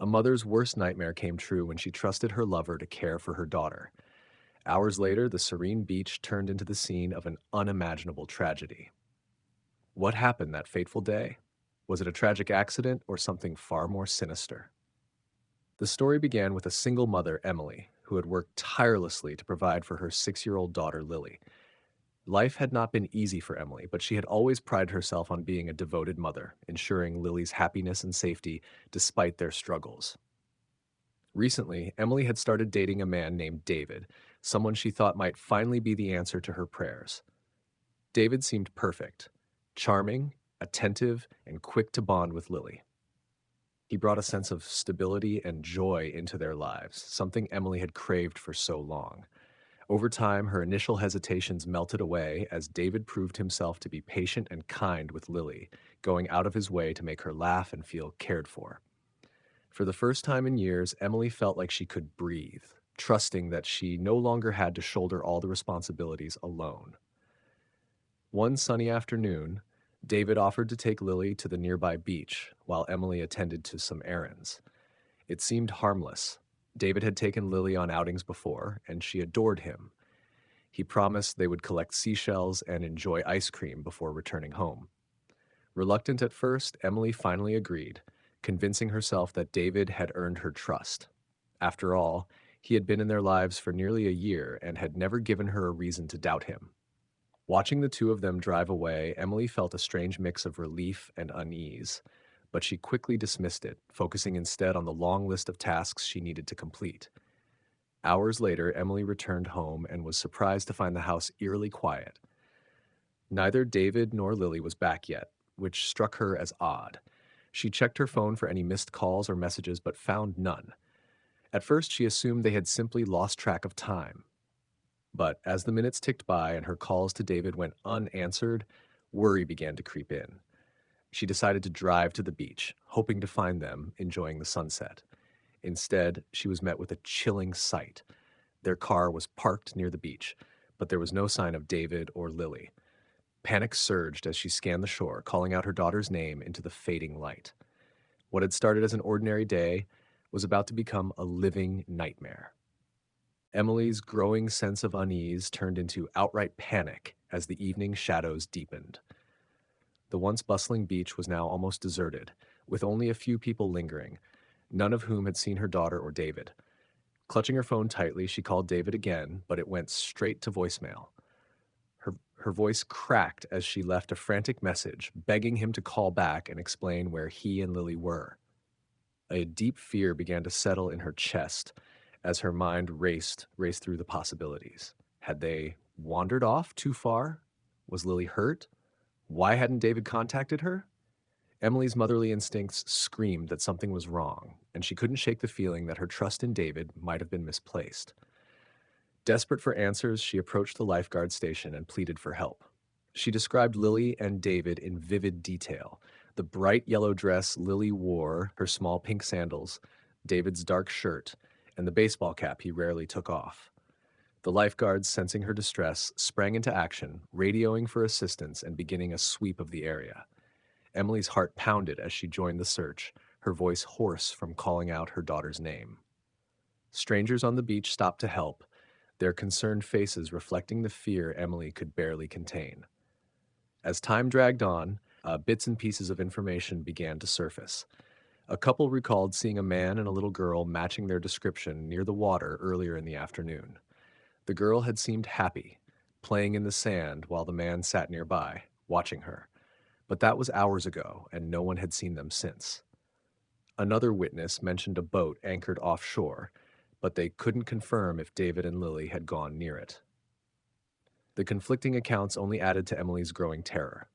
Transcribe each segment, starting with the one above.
A mother's worst nightmare came true when she trusted her lover to care for her daughter. Hours later, the serene beach turned into the scene of an unimaginable tragedy. What happened that fateful day? Was it a tragic accident or something far more sinister? The story began with a single mother, Emily, who had worked tirelessly to provide for her 6-year-old daughter, Lily. Life had not been easy for Emily, but she had always prided herself on being a devoted mother, ensuring Lily's happiness and safety despite their struggles. Recently, Emily had started dating a man named David, someone she thought might finally be the answer to her prayers. David seemed perfect, charming, attentive, and quick to bond with Lily. He brought a sense of stability and joy into their lives, something Emily had craved for so long. Over time, her initial hesitations melted away as David proved himself to be patient and kind with Lily, going out of his way to make her laugh and feel cared for. For the first time in years, Emily felt like she could breathe, trusting that she no longer had to shoulder all the responsibilities alone. One sunny afternoon, David offered to take Lily to the nearby beach while Emily attended to some errands. It seemed harmless. David had taken Lily on outings before, and she adored him. He promised they would collect seashells and enjoy ice cream before returning home. Reluctant at first, Emily finally agreed, convincing herself that David had earned her trust. After all, he had been in their lives for nearly a year and had never given her a reason to doubt him. Watching the two of them drive away, Emily felt a strange mix of relief and unease, but she quickly dismissed it, focusing instead on the long list of tasks she needed to complete. Hours later, Emily returned home and was surprised to find the house eerily quiet. Neither David nor Lily was back yet, which struck her as odd. She checked her phone for any missed calls or messages but found none. At first, she assumed they had simply lost track of time. But as the minutes ticked by and her calls to David went unanswered, worry began to creep in. She decided to drive to the beach, hoping to find them enjoying the sunset. Instead, she was met with a chilling sight. Their car was parked near the beach, but there was no sign of David or Lily. Panic surged as she scanned the shore, calling out her daughter's name into the fading light. What had started as an ordinary day was about to become a living nightmare. Emily's growing sense of unease turned into outright panic as the evening shadows deepened. The once bustling beach was now almost deserted, with only a few people lingering, none of whom had seen her daughter or David. Clutching her phone tightly, she called David again, but it went straight to voicemail. Her voice cracked as she left a frantic message, begging him to call back and explain where he and Lily were. A deep fear began to settle in her chest as her mind raced through the possibilities. Had they wandered off too far? Was Lily hurt? Why hadn't David contacted her? Emily's motherly instincts screamed that something was wrong, and she couldn't shake the feeling that her trust in David might have been misplaced. Desperate for answers, she approached the lifeguard station and pleaded for help. She described Lily and David in vivid detail. The bright yellow dress Lily wore, her small pink sandals, David's dark shirt, and the baseball cap he rarely took off. The lifeguards, sensing her distress, sprang into action, radioing for assistance and beginning a sweep of the area. Emily's heart pounded as she joined the search, her voice hoarse from calling out her daughter's name. Strangers on the beach stopped to help, their concerned faces reflecting the fear Emily could barely contain. As time dragged on, bits and pieces of information began to surface. A couple recalled seeing a man and a little girl matching their description near the water earlier in the afternoon. The girl had seemed happy, playing in the sand while the man sat nearby, watching her. But that was hours ago, and no one had seen them since. Another witness mentioned a boat anchored offshore, but they couldn't confirm if David and Lily had gone near it. The conflicting accounts only added to Emily's growing terror.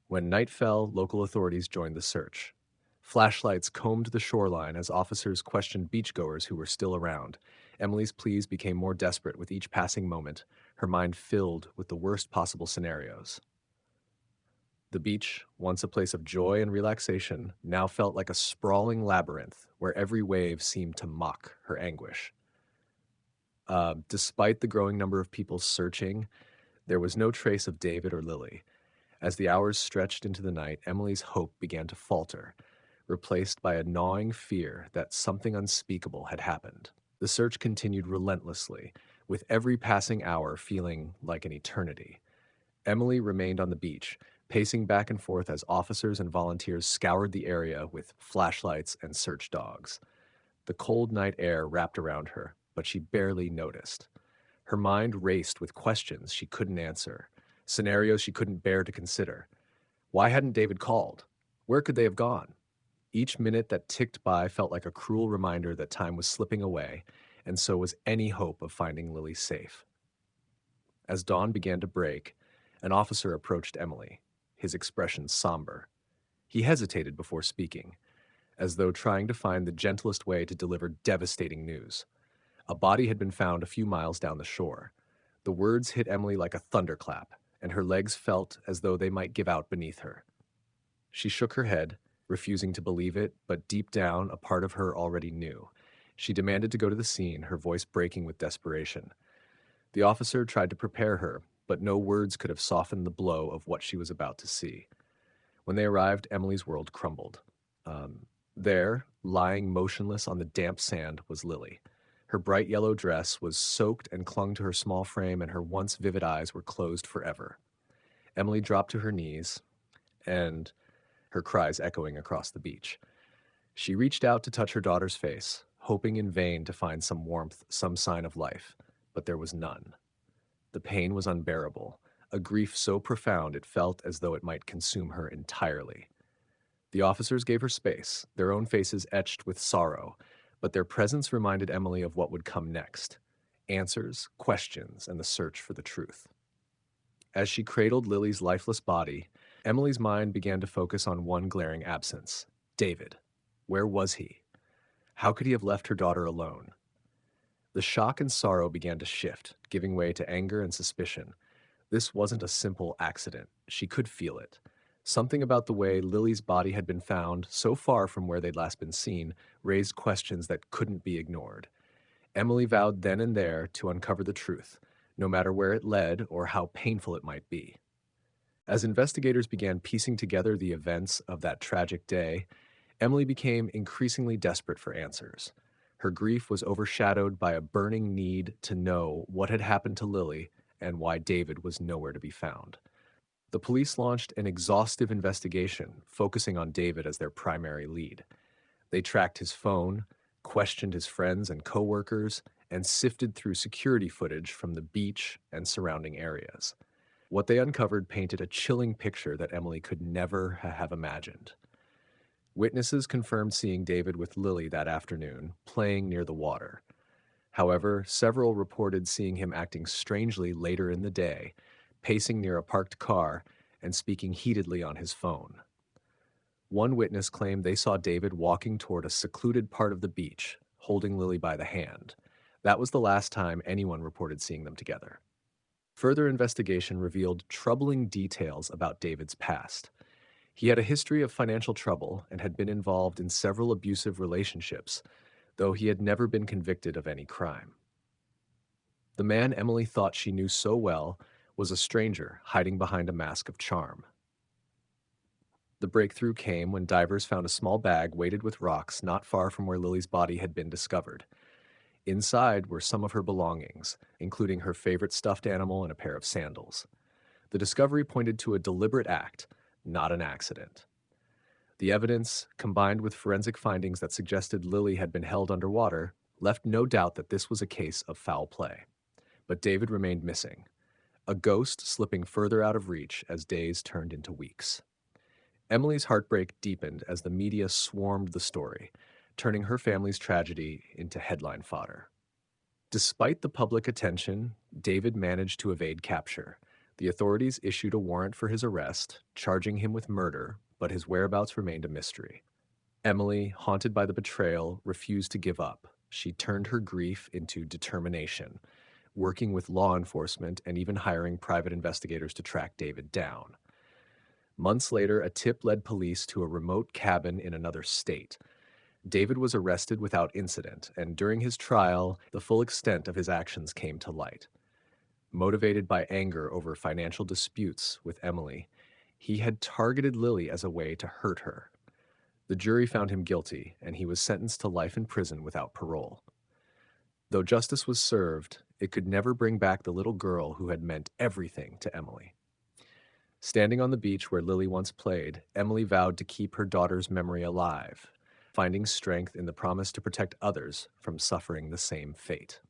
When night fell, local authorities joined the search. Flashlights combed the shoreline as officers questioned beachgoers who were still around. Emily's pleas became more desperate with each passing moment, her mind filled with the worst possible scenarios. The beach, once a place of joy and relaxation, now felt like a sprawling labyrinth where every wave seemed to mock her anguish. Despite the growing number of people searching, there was no trace of David or Lily. As the hours stretched into the night, Emily's hope began to falter. replaced by a gnawing fear that something unspeakable had happened. The search continued relentlessly, with every passing hour feeling like an eternity. Emily remained on the beach, pacing back and forth as officers and volunteers scoured the area with flashlights and search dogs. The cold night air wrapped around her, but she barely noticed. Her mind raced with questions she couldn't answer, scenarios she couldn't bear to consider. Why hadn't David called? Where could they have gone? Each minute that ticked by felt like a cruel reminder that time was slipping away, and so was any hope of finding Lily safe. As dawn began to break, an officer approached Emily, his expression somber. He hesitated before speaking, as though trying to find the gentlest way to deliver devastating news. A body had been found a few miles down the shore. The words hit Emily like a thunderclap, and her legs felt as though they might give out beneath her. She shook her head, refusing to believe it, but deep down, a part of her already knew. She demanded to go to the scene, her voice breaking with desperation. The officer tried to prepare her, but no words could have softened the blow of what she was about to see. When they arrived, Emily's world crumbled. There, lying motionless on the damp sand, was Lily. Her bright yellow dress was soaked and clung to her small frame, and her once vivid eyes were closed forever. Emily dropped to her knees, and her cries echoing across the beach. She reached out to touch her daughter's face, hoping in vain to find some warmth, some sign of life, but there was none. The pain was unbearable, a grief so profound it felt as though it might consume her entirely. The officers gave her space, their own faces etched with sorrow, but their presence reminded Emily of what would come next: answers, questions, and the search for the truth. As she cradled Lily's lifeless body, Emily's mind began to focus on one glaring absence: David. Where was he? How could he have left her daughter alone? The shock and sorrow began to shift, giving way to anger and suspicion. This wasn't a simple accident. She could feel it. Something about the way Lily's body had been found, so far from where they'd last been seen, raised questions that couldn't be ignored. Emily vowed then and there to uncover the truth, no matter where it led or how painful it might be. As investigators began piecing together the events of that tragic day, Emily became increasingly desperate for answers. Her grief was overshadowed by a burning need to know what had happened to Lily and why David was nowhere to be found. The police launched an exhaustive investigation, focusing on David as their primary lead. They tracked his phone, questioned his friends and coworkers, and sifted through security footage from the beach and surrounding areas. What they uncovered painted a chilling picture that Emily could never have imagined. Witnesses confirmed seeing David with Lily that afternoon, playing near the water. However, several reported seeing him acting strangely later in the day, pacing near a parked car and speaking heatedly on his phone. One witness claimed they saw David walking toward a secluded part of the beach, holding Lily by the hand. That was the last time anyone reported seeing them together. Further investigation revealed troubling details about David's past. He had a history of financial trouble and had been involved in several abusive relationships, though he had never been convicted of any crime. The man Emily thought she knew so well was a stranger hiding behind a mask of charm. The breakthrough came when divers found a small bag weighted with rocks not far from where Lily's body had been discovered. Inside were some of her belongings, including her favorite stuffed animal and a pair of sandals. The discovery pointed to a deliberate act, not an accident. The evidence, combined with forensic findings that suggested Lily had been held underwater, left no doubt that this was a case of foul play. But David remained missing, a ghost slipping further out of reach as days turned into weeks. Emily's heartbreak deepened as the media swarmed the story, turning her family's tragedy into headline fodder. Despite the public attention, David managed to evade capture. The authorities issued a warrant for his arrest, charging him with murder, but his whereabouts remained a mystery. Emily, haunted by the betrayal, refused to give up. She turned her grief into determination, working with law enforcement and even hiring private investigators to track David down. Months later, a tip led police to a remote cabin in another state. David was arrested without incident, and during his trial, the full extent of his actions came to light. Motivated by anger over financial disputes with Emily, he had targeted Lily as a way to hurt her. The jury found him guilty, and he was sentenced to life in prison without parole. Though justice was served, it could never bring back the little girl who had meant everything to Emily. Standing on the beach where Lily once played, Emily vowed to keep her daughter's memory alive, finding strength in the promise to protect others from suffering the same fate.